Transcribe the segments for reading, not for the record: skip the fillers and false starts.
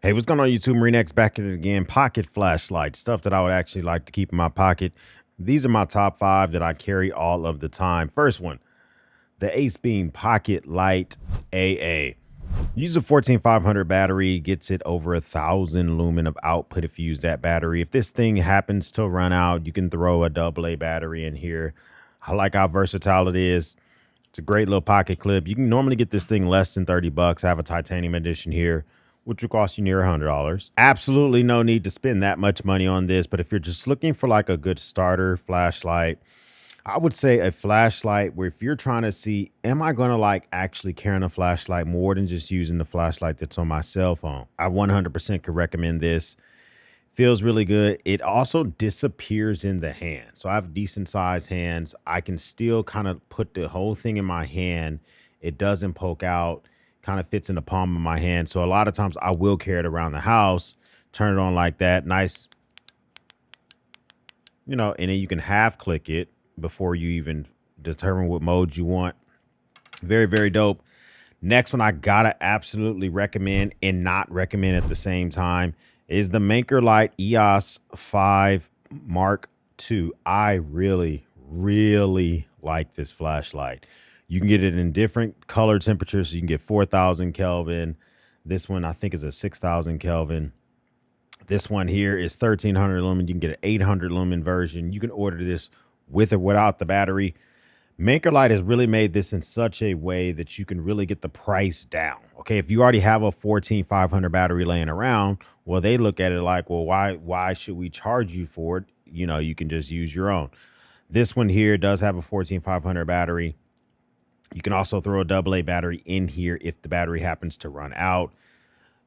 Hey, what's going on YouTube? Renegade back at it again. Pocket flashlight, stuff that I would actually like to keep in my pocket. These are my top 5 that I carry all of the time. First one, the Acebeam Pokelit Light AA. Use a 14500 battery, gets it over 1,000 lumen of output if you use that battery. If this thing happens to run out, you can throw a AA battery in here. I like how versatile it is. It's a great little pocket clip. You can normally get this thing less than 30 bucks. I have a titanium edition here, which will cost you near $100. Absolutely no need to spend that much money on this, but if you're just looking for like a good starter flashlight, I would say a flashlight where if you're trying to see, am I going to like actually carrying a flashlight more than just using the flashlight that's on my cell phone? I 100% could recommend this. Feels really good. It also disappears in the hand. So I have decent sized hands. I can still kind of put the whole thing in my hand. It doesn't poke out, kind of fits in the palm of my hand. So a lot of times I will carry it around the house, turn it on like that. Nice, you know, and then you can half click it before you even determine what mode you want. Very, very dope. Next one I gotta absolutely recommend and not recommend at the same time is the Manker Light E05 Mark II. I really, really like this flashlight. You can get it in different color temperatures. So you can get 4,000 Kelvin. This one I think is a 6,000 Kelvin. This one here is 1,300 lumen. You can get an 800 lumen version. You can order this with or without the battery. Manker Light has really made this in such a way that you can really get the price down. Okay, if you already have a 14500 battery laying around, well, they look at it like, well, why should we charge you for it? You know, you can just use your own. This one here does have a 14500 battery. You can also throw a AA battery in here if the battery happens to run out.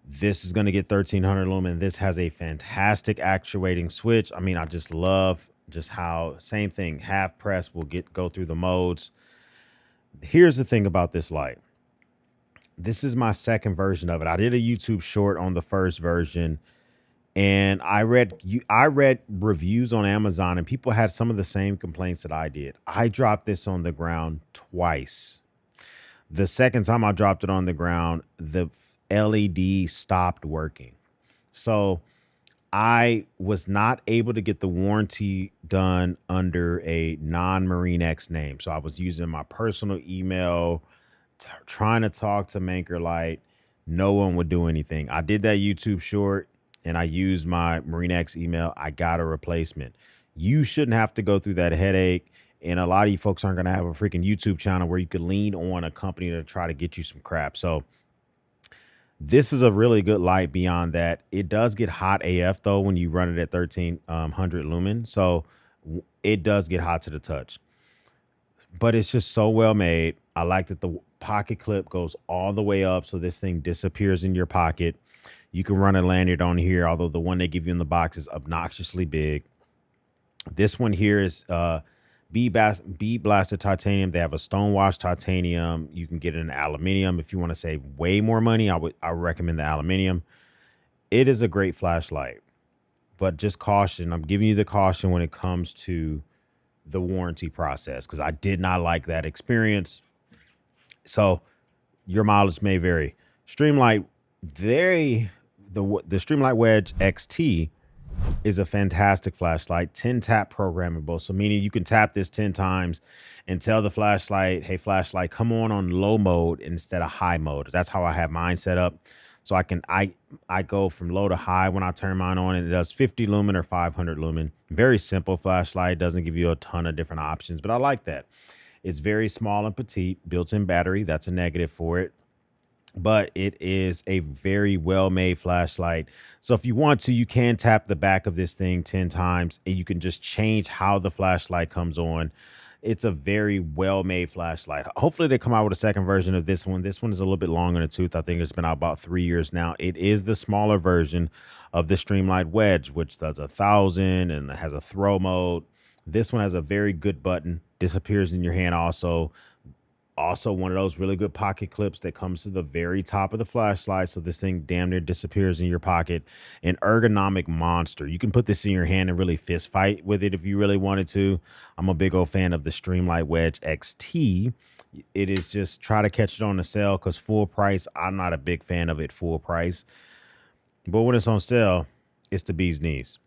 This is going to get 1,300 lumen. This has a fantastic actuating switch. I mean, I just love just how, same thing, half press will go through the modes. Here's the thing about this light. This is my second version of it. I did a YouTube short on the first version, and I read reviews on Amazon, and people had some of the same complaints that I did. I dropped this on the ground twice. The second time I dropped it on the ground, the LED stopped working. So I was not able to get the warranty done under a non-MarineX name. So I was using my personal email, trying to talk to Manker Light. No one would do anything. I did that YouTube short and I used my MarineX email. I got a replacement. You shouldn't have to go through that headache. And a lot of you folks aren't going to have a freaking YouTube channel where you could lean on a company to try to get you some crap. So this is a really good light. Beyond that, it does get hot AF though when you run it at 1,300 lumen. So it does get hot to the touch, but it's just so well made. I like that the pocket clip goes all the way up, so this thing disappears in your pocket. You can run a lanyard on here, although the one they give you in the box is obnoxiously big. This one here is bead blasted titanium. They have a stonewashed titanium. You can get it in aluminium. If you want to save way more money, I would recommend the aluminium. It is a great flashlight, but just caution. I'm giving you the caution when it comes to the warranty process, because I did not like that experience. So your mileage may vary. Streamlight, the Streamlight Wedge XT is a fantastic flashlight, 10 tap programmable. So meaning you can tap this 10 times and tell the flashlight, hey, flashlight, come on low mode instead of high mode. That's how I have mine set up. So I go from low to high when I turn mine on, and it does 50 lumen or 500 lumen. Very simple flashlight. Doesn't give you a ton of different options, but I like that. It's very small and petite, built-in battery. That's a negative for it, but it is a very well-made flashlight. So if you want to, you can tap the back of this thing 10 times and you can just change how the flashlight comes on. It's a very well-made flashlight. Hopefully they come out with a second version of this one. This one is a little bit long in the tooth. I think it's been out about 3 years now. It is the smaller version of the Streamlight Wedge, which does 1,000 and has a throw mode. This one has a very good button, disappears in your hand also. Also one of those really good pocket clips that comes to the very top of the flashlight, so this thing damn near disappears in your pocket. An ergonomic monster. You can put this in your hand and really fist fight with it if you really wanted to. I'm a big old fan of the Streamlight Wedge XT. It is just, try to catch it on the sale, because full price, I'm not a big fan of it full price. But when it's on sale, it's the bee's knees.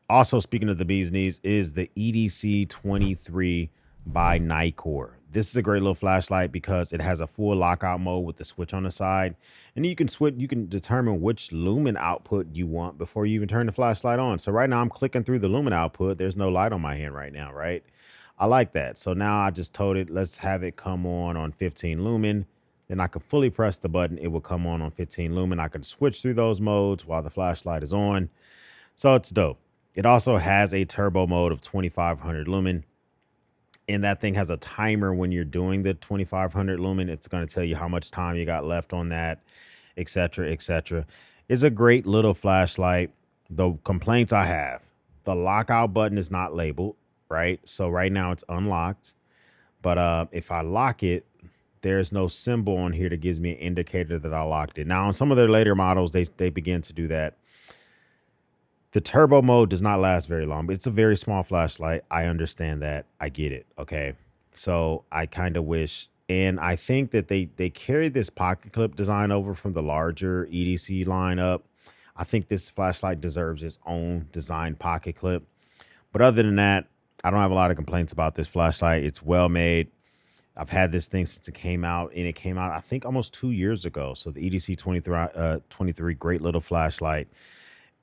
Also, speaking of the bee's knees, is the EDC23 by Nitecore. This is a great little flashlight because it has a full lockout mode with the switch on the side. And you can switch, you can determine which lumen output you want before you even turn the flashlight on. So right now I'm clicking through the lumen output. There's no light on my hand right now, right? I like that. So now I just told it, let's have it come on 15 lumen. Then I could fully press the button. It will come on 15 lumen. I can switch through those modes while the flashlight is on. So it's dope. It also has a turbo mode of 2500 lumen. And that thing has a timer when you're doing the 2500 lumen. It's going to tell you how much time you got left on that, etc., etc. It's a great little flashlight. The complaints I have, the lockout button is not labeled, right? So right now it's unlocked. But if I lock it, there's no symbol on here that gives me an indicator that I locked it. Now, on some of their later models, they begin to do that. The turbo mode does not last very long, but it's a very small flashlight. I understand that. I get it. Okay. So I kind of wish, and I think that they carried this pocket clip design over from the larger EDC lineup. I think this flashlight deserves its own design pocket clip. But other than that, I don't have a lot of complaints about this flashlight. It's well made. I've had this thing since it came out, and it came out, I think, almost 2 years ago. So the EDC23, great little flashlight.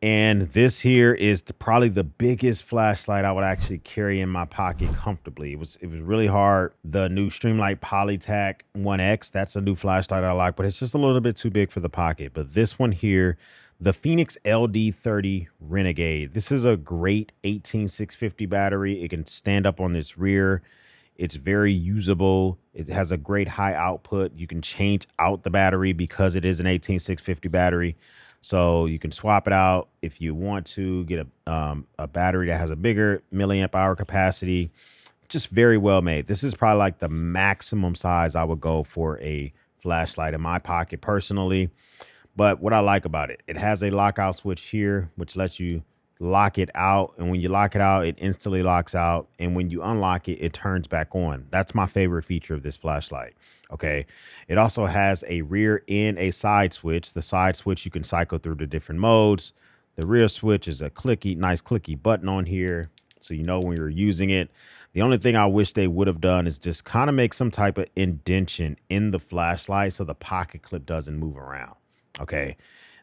And this here is probably the biggest flashlight I would actually carry in my pocket comfortably. It was really hard. The new Streamlight Polytac 1X, that's a new flashlight I like, but it's just a little bit too big for the pocket. But this one here, the Fenix LD30 Renegade. This is a great 18650 battery. It can stand up on its rear. It's very usable. It has a great high output. You can change out the battery because it is an 18650 battery. So you can swap it out if you want to get a battery that has a bigger milliamp hour capacity. Just very well made. This is probably like the maximum size I would go for a flashlight in my pocket personally. But what I like about it, it has a lockout switch here, which lets you lock it out. And when you lock it out, it instantly locks out. And when you unlock it, it turns back on. That's my favorite feature of this flashlight. Okay. It also has a rear and a side switch. The side switch, you can cycle through the different modes. The rear switch is a nice clicky button on here, so you know when you're using it. The only thing I wish they would have done is just kind of make some type of indentation in the flashlight so the pocket clip doesn't move around. Okay.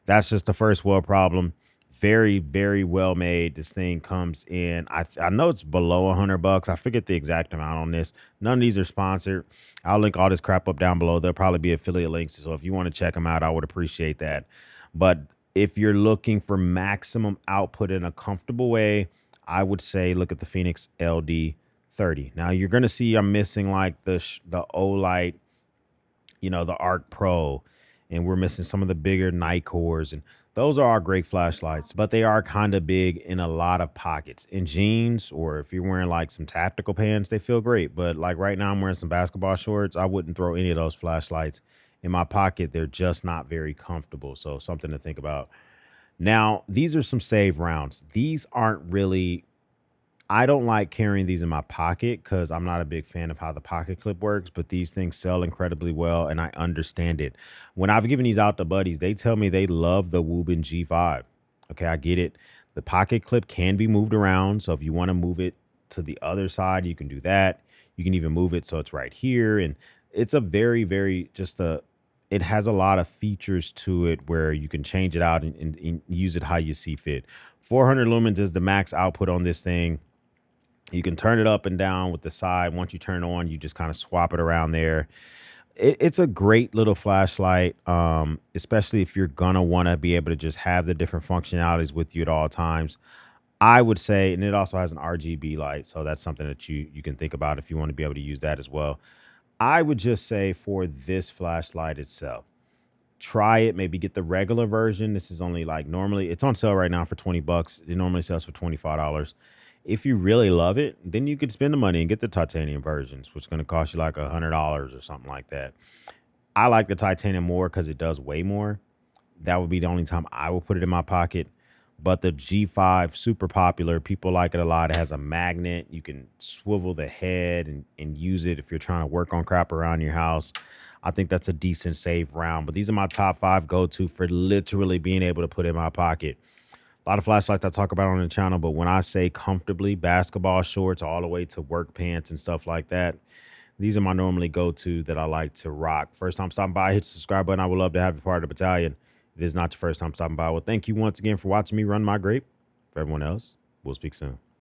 That's just the first world problem. Very, very well made. This thing comes in, I know it's below $100. I forget the exact amount on this. None of these are sponsored. I'll link all this crap up down below. There'll probably be affiliate links. So if you want to check them out, I would appreciate that. But if you're looking for maximum output in a comfortable way, I would say look at the Fenix LD30. Now you're going to see I'm missing like the Olight, you know, the Arc Pro, and we're missing some of the bigger Nicores, and those are great flashlights, but they are kind of big in a lot of pockets. In jeans, or if you're wearing like some tactical pants, they feel great. But like right now I'm wearing some basketball shorts. I wouldn't throw any of those flashlights in my pocket. They're just not very comfortable. So something to think about. Now, these are some save rounds. These aren't really, I don't like carrying these in my pocket because I'm not a big fan of how the pocket clip works, but these things sell incredibly well, and I understand it. When I've given these out to buddies, they tell me they love the Wuben G5. Okay, I get it. The pocket clip can be moved around, so if you want to move it to the other side, you can do that. You can even move it so it's right here, and it's a very, very it has a lot of features to it where you can change it out and use it how you see fit. 400 lumens is the max output on this thing. You can turn it up and down with the side. Once you turn it on, you just kind of swap it around there. It's a great little flashlight, especially if you're going to want to be able to just have the different functionalities with you at all times. I would say, and it also has an RGB light, so that's something that you can think about if you want to be able to use that as well. I would just say for this flashlight itself, try it, maybe get the regular version. This is only like, normally it's on sale right now for 20 bucks. It normally sells for $25. If you really love it, then you could spend the money and get the titanium versions, which is going to cost you like $100 or something like that. I like the titanium more because it does way more. That would be the only time I would put it in my pocket. But the G5, super popular. People like it a lot. It has a magnet. You can swivel the head and use it if you're trying to work on crap around your house. I think that's a decent save round. But these are my top 5 go-to for literally being able to put in my pocket. A lot of flashlights I talk about on the channel, but when I say comfortably, basketball shorts all the way to work pants and stuff like that, these are my normally go-to that I like to rock. First time stopping by, hit the subscribe button. I would love to have you part of the battalion. If it is not your first time stopping by, well, thank you once again for watching me run my grape. For everyone else, we'll speak soon.